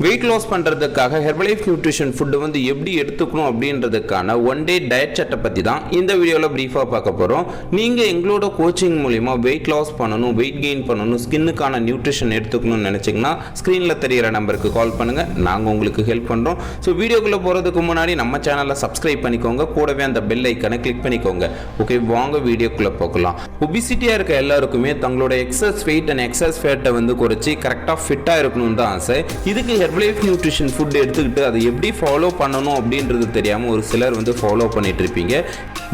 Weight loss பண்ணுறதுக்காக Herbalife nutrition food வந்து எப்படி எடுத்துக்கணும் அப்படின்றதுக்கான ஒன் டே டயட் சார்ட்டை பற்றி தான் இந்த வீடியோவில் ப்ரீஃபாக பார்க்க போகிறோம். நீங்கள் எங்களோட கோச்சிங் மூலிமா வெயிட் லாஸ் பண்ணணும், வெயிட் கெயின் பண்ணணும், ஸ்கின்னுக்கான நியூட்ரிஷன் எடுத்துக்கணும்னு நினச்சிங்கன்னா ஸ்க்ரீனில் தெரிகிற நம்பருக்கு கால் பண்ணுங்கள், நாங்கள் உங்களுக்கு ஹெல்ப் பண்ணுறோம். ஸோ வீடியோக்குள்ளே போகிறதுக்கு முன்னாடி நம்ம சேனலை சப்ஸ்கிரைப் பண்ணிக்கோங்க, கூடவே அந்த பெல் ஐக்கனை கிளிக் பண்ணிக்கோங்க. ஓகே, வாங்க வீடியோக்குள்ளே போகலாம். ஒபிசிட்டியாக இருக்க எல்லாருக்குமே தங்களோட எக்ஸஸ் வெயிட் அண்ட் எக்ஸஸ் ஃபேட்டை வந்து குறைச்சி கரெக்டாக ஃபிட்டாக இருக்கணும்னு தான் ஆசை. இதுக்கு ஹெர்பலைஃப் நியூட்ரிஷன் ஃபுட் எடுத்துக்கிட்டு அதை எப்படி ஃபாலோ பண்ணணும் அப்படின்றது தெரியாமல் ஒரு சிலர் வந்து ஃபாலோ பண்ணிட்டு இருப்பீங்க.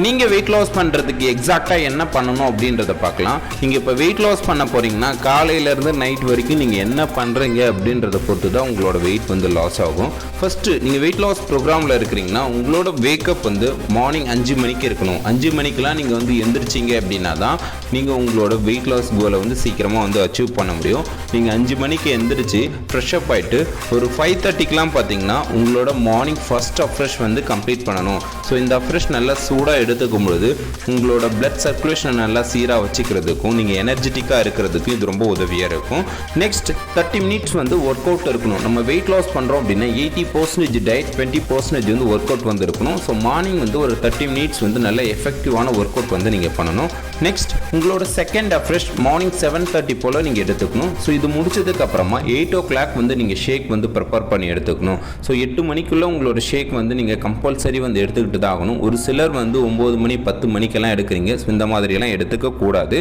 நீங்கள் வெயிட் லாஸ் பண்ணுறதுக்கு எக்ஸாக்டாக என்ன பண்ணணும் அப்படின்றத பார்க்கலாம். நீங்கள் இப்போ வெயிட் லாஸ் பண்ண போகிறீங்கன்னா காலையிலேருந்து நைட் வரைக்கும் நீங்கள் என்ன பண்ணுறீங்க அப்படின்றத பொறுத்து தான் உங்களோட வெயிட் வந்து லாஸ் ஆகும். ஃபஸ்ட்டு நீங்கள் வெயிட் லாஸ் ப்ரோக்ராமில் இருக்கிறீங்கன்னா உங்களோட வேக்கப் வந்து மார்னிங் 5 மணிக்கு இருக்கணும். 5 மணிக்கெலாம் நீங்கள் வந்து எந்திரிச்சிங்க அப்படின்னா தான் நீங்கள் உங்களோட வெயிட் லாஸ் கோலை வந்து சீக்கிரமாக வந்து அச்சீவ் பண்ண முடியும். நீங்கள் 5 மணிக்கு எந்திரிச்சு ஃப்ரெஷ்அப் ஆகிட்டு ஒரு 5:30க்கெலாம் பார்த்தீங்கன்னா உங்களோட மார்னிங் ஃபர்ஸ்ட் அஃப்ரெஷ் வந்து கம்ப்ளீட் பண்ணணும். ஸோ இந்த அஃப்ரெஷ் நல்லா சூடாக எடுத்துக்கும் பொழுது உங்களோட பிளட் சர்க்குலேஷனை நல்லா சீராக வச்சுக்கிறதுக்கும் நீங்கள் எனர்ஜெட்டிக்காக இருக்கிறதுக்கும் இது ரொம்ப உதவியாக இருக்கும். நெக்ஸ்ட் 30 மினிட்ஸ் வந்து ஒர்க் அவுட் இருக்கணும். நம்ம வெயிட் லாஸ் பண்ணுறோம் அப்படின்னா 80% டயட், 20% வந்து ஒர்க் அவுட் வந்து இருக்கணும். ஸோ மார்னிங் வந்து ஒரு 30 மினிட்ஸ் வந்து நல்ல எஃபெக்டிவான ஒர்க் அவுட் வந்து நீங்கள் பண்ணணும். நெக்ஸ்ட் உங்களோட செகண்ட் அஃப்ரெஷ் மார்னிங் 7:30 போல் நீங்கள் எடுத்துக்கணும். ஸோ இது முடிச்சதுக்கு அப்புறமா 8 o'clock வந்து நீங்கள் ஷேக் வந்து ப்ரிப்பேர் பண்ணி எடுத்துக்கணும். ஸோ 8 மணிக்குள்ளே உங்களோட ஷேக் வந்து நீங்கள் கம்பல்சரி வந்து எடுத்துக்கிட்டு தான் ஆகணும். ஒரு சிலர் வந்து 9 மணி 10 மணிக்கெல்லாம் எடுக்கிறீங்க, ஸோ இந்த மாதிரியெல்லாம் எடுத்துக்க கூடாது.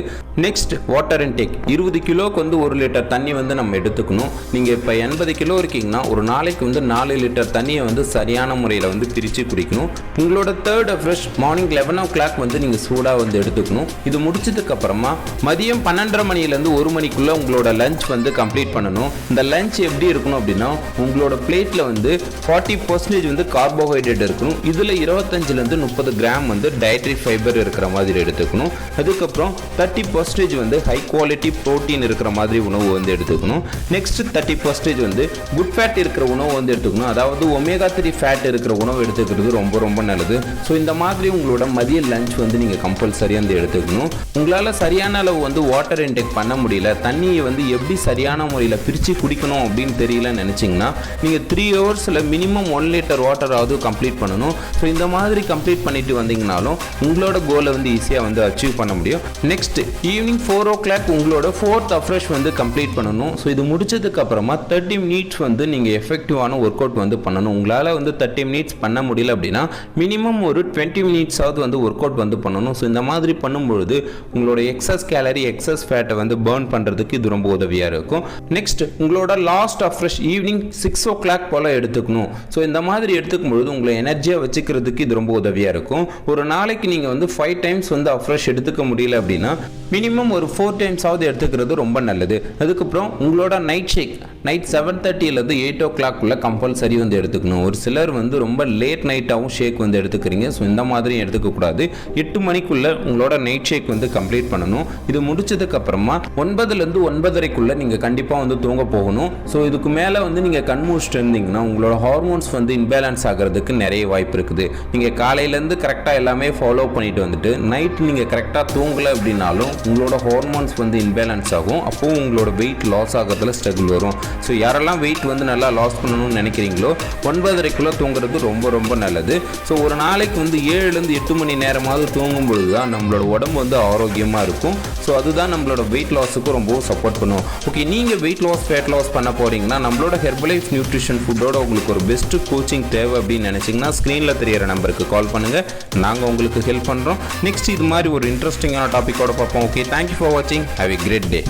Next water intake. 20 கிலோக்கு வந்து 1 லிட்டர் தண்ணி வந்து நம்ம எடுத்துக்கணும். நீங்கள் இப்போ 80 கிலோ இருக்கீங்கன்னா ஒரு நாளைக்கு வந்து 4 லிட்டர் தண்ணியை வந்து சரியான முறையில் வந்து பிரித்து குடிக்கணும். உங்களோட தேர்ட் அஃப்ரெஷ் மார்னிங் 11 o'clock வந்து நீங்கள் சூடாக வந்து எடுத்துக்கணும். இது முடிச்சதுக்கு அப்புறமா மதியம் 12:30 மணிலேருந்து 1 மணிக்குள்ளே உங்களோட லஞ்ச் வந்து கம்ப்ளீட் பண்ணணும். இந்த லஞ்ச் எப்படி இருக்கணும் அப்படின்னா உங்களோட பிளேட்டில் வந்து 40% வந்து கார்போஹைட்ரேட் இருக்கணும். இதில் 25லேருந்து 30 கிராம் வந்து டயட்ரி ஃபைபர் இருக்கிற மாதிரி எடுத்துக்கணும். அதுக்கப்புறம் 30% வந்து ஹை குவாலிட்டி ப்ரோட்டீன் இருக்கிற மாதிரி உணவு வந்து எடுத்துக்கணும். நெக்ஸ்ட் 30% வந்து குட் ஃபேட் இருக்கிற உணவு வந்து எடுத்துக்கணும். அதாவது ஒமேகா 3 ஃபேட் இருக்கிற உணவு எடுத்துக்கிறது ரொம்ப ரொம்ப நல்லது. ஸோ இந்த மாதிரி உங்களோட மதிய லஞ்ச் வந்து நீங்கள் கம்பல்சரியாக வந்து எடுத்துக்கணும். உங்களால் சரியான அளவு வந்து வாட்டர் இன்டேக் பண்ண முடியல, தண்ணியை வந்து எப்படி சரியான முறையில் பிரித்து குடிக்கணும் அப்படின்னு தெரியலன்னு நினச்சிங்கன்னா நீங்கள் 3 ஹவர்ஸில் மினிமம் 1 லிட்டர் வாட்டராவது கம்ப்ளீட் பண்ணணும். ஸோ இந்த மாதிரி கம்ப்ளீட் பண்ணிட்டு வந்தீங்கனாலும் உங்களோட கோலை வந்து ஈஸியாக வந்து அச்சீவ் பண்ண முடியும். நெக்ஸ்ட் ஈவினிங் 4 o'clock உங்களோட ஃபோர்த் அஃப்ரெஷ் வந்து கம்ப்ளீட் பண்ணணும். ஸோ இது முடிச்சதுக்கு அப்புறமா 30 மினிட்ஸ் வந்து நீங்கள் எஃபெக்டிவான ஒர்க் அவுட் வந்து பண்ணணும். உங்களால் வந்து 30 மினிட்ஸ் பண்ண முடியல அப்படின்னா மினிமம் ஒரு 20 மினிட்ஸாவது வந்து ஒர்க் அவுட் வந்து பண்ணணும். ஸோ இந்த மாதிரி பண்ணும்பொழுது உங்களோட எக்ஸஸ் கேலரி, எக்ஸஸ் ஃபேட்டை வந்து பர்ன் பண்ணுறதுக்கு இது ரொம்ப உதவியாக இருக்கும். நெக்ஸ்ட் உங்களோட லாஸ்ட் அஃப்ரெஷ் ஈவினிங் 6 o'clock போல் எடுத்துக்கணும். ஸோ இந்த மாதிரி எடுத்துக்கும் பொழுது உங்களை எனர்ஜியாக வச்சுக்கிறதுக்கு இது ரொம்ப உதவியாக இருக்கும். ஒரு நாளைக்கு நீங்கள் வந்து 5 டைம்ஸ் வந்து அஃப்ரெஷ் எடுத்துக்க முடியல அப்படின்னா மினிமம் ஒரு 4 டைம்ஸாவது எடுத்துக்கிறது ரொம்ப நல்லது. அதுக்கப்புறம் உங்களோட நைட் ஷேக் நைட் 7:30லேருந்து 8 o'clock கம்பல்சரி வந்து எடுத்துக்கணும். ஒரு சிலர் வந்து ரொம்ப லேட் நைட்டாகவும் ஷேக் வந்து எடுத்துக்கிறீங்க, ஸோ இந்த மாதிரி எடுத்துக்கக்கூடாது. 8 மணிக்குள்ளே உங்களோட நைட் ஷேக் வந்து கம்ப்ளீட் பண்ணணும். இது முடிச்சதுக்கு அப்புறமா 9லேருந்து 9:30க்குள்ளே நீங்கள் கண்டிப்பாக வந்து தூங்க போகணும். ஸோ இதுக்கு மேலே வந்து நீங்கள் கண் மூடிட்டு இருந்தீங்கன்னா உங்களோட ஹார்மோன்ஸ் வந்து இன்பேலன்ஸ் ஆகிறதுக்கு நிறைய வாய்ப்பு இருக்குது. நீங்கள் காலையிலேருந்து கரெக்டாக எல்லாமே ஃபாலோ பண்ணிட்டு வந்துட்டு நைட் நீங்கள் கரெக்டாக தூங்கலை அப்படின்னாலும் உங்களோட ஹார்மோன்ஸ் வந்து இன்பேலன்ஸ் ஆகும். அப்போது உங்களோட வெயிட் லாஸ் ஆகிறதுல ஸ்ட்ரகிள் வரும். ஸோ யாரெல்லாம் வெயிட் வந்து நல்லா லாஸ் பண்ணணும்னு நினைக்கிறீங்களோ 9:30க்குள்ளே தூங்குறது ரொம்ப ரொம்ப நல்லது. ஸோ ஒரு நாளைக்கு வந்து 7லேருந்து 8 மணி நேரமாவது தூங்கும் பொழுது தான் நம்மளோட உடம்பு வந்து ஆரோக்கியமாக இருக்கும். ஸோ அதுதான் நம்மளோட வெயிட் லாஸுக்கு ரொம்ப சப்போர்ட் பண்ணும். ஓகே, நீங்கள் வெயிட் லாஸ், ஃபேட் லாஸ் பண்ண போகிறீங்கன்னா நம்மளோட ஹெர்பலைஃப் நியூட்ரிஷன் ஃபுட்டோட உங்களுக்கு ஒரு பெஸ்ட்டு கோச்சிங் தேவை அப்படின்னு நினச்சிங்கன்னா ஸ்க்ரீனில் தெரியிற நம்பருக்கு கால் பண்ணுங்கள், நாங்கள் உங்களுக்கு ஹெல்ப் பண்ணுறோம். நெக்ஸ்ட் இது மாதிரி ஒரு இன்ட்ரெஸ்டிங்கான டாப்பிக்கோட பார்ப்போம். ஓகே, தேங்க்யூ ஃபார் வாட்சிங். Have a great day.